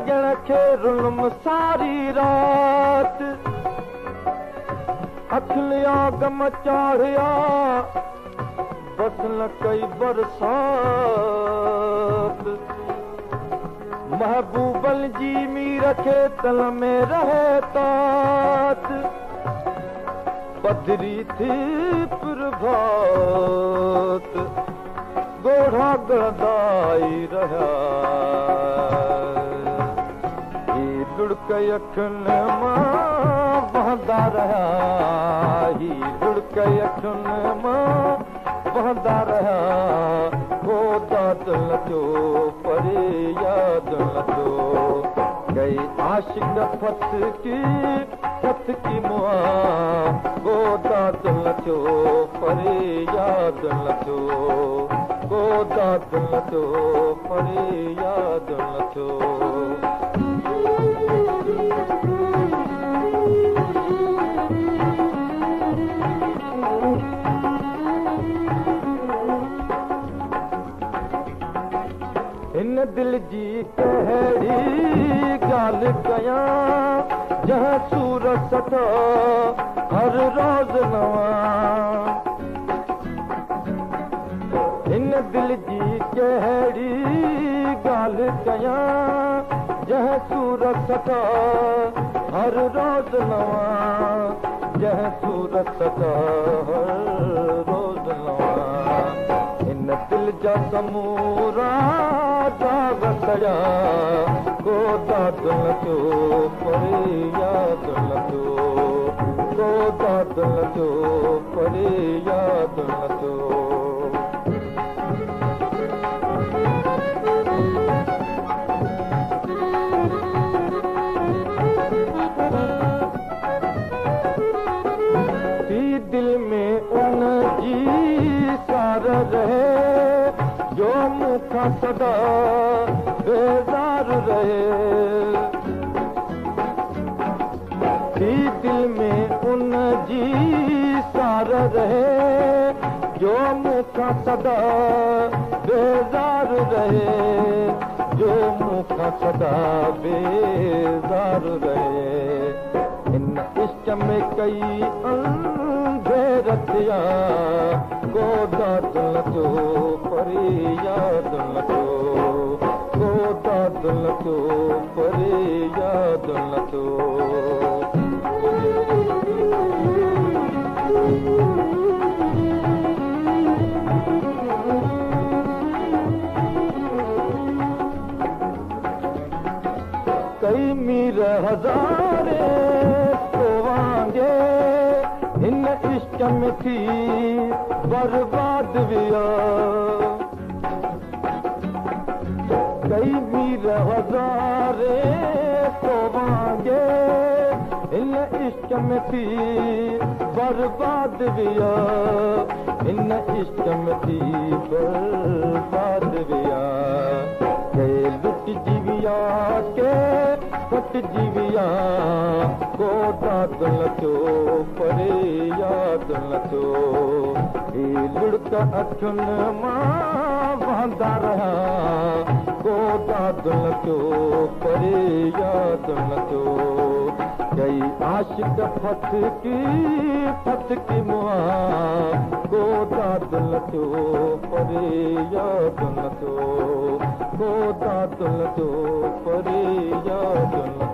साजण खे रुलम सारी रात अखलिया गम चाढ़िया बस न कई बरसात महबूबल जी मीर खे तल में रहे तात पधरी थी प्रभात गोढ़ा गड़दाई रहा ही दुड़क अखन मां बहंदा रहा ही दुड़क अखन मां बहंदा रहा गोदा दिल जो परे याद न जो गई आशिक फत की मुआ गोदा दिल जो परे याद न जो गोदा दिल जो परे याद न जो इन दिल जी कहिड़ी ॻाल्हि कयां जंहिं सूरत सदा हर रोज़ नवां इन दिल जी कहिड़ी ॻाल्हि कयां जंहिं सूरत सदा हर रोज़ नवां जंहिं सूरत सदा हर रोज़ नवां इन दिल जा समूरा दागया गोदा दिल जो परे याद न जो गोदा दिल जो परे याद न जो दिल में उन जी सार रहे जो मुखा सदा बेजार रहे दिल में उन जी सार रहे जो मुखा सदा बेजार रहे जो मुखा सदा बेजार रहे इन इश्क में कई रतिया गोदा दिल जो परे याद न जो गोदा दिल जो परे याद न जो कई मीर हज़ारे तो वांगे इन इश्क में थी बर्बाद विया कई मीर हज़ारे तो वांगे इन इश्क में थी बर्बाद विया इन इश्क में थी बर्बाद विया के लुट जीविया के फट जीविया गोदा दिल जो परे याद न जो लुड़क अखन मां बहंदा रहा गोदा दिल जो परे याद न जो कई आशिक फत की मुआ गोदा दिल जो परे याद न जो गोदा दिल जो परे याद न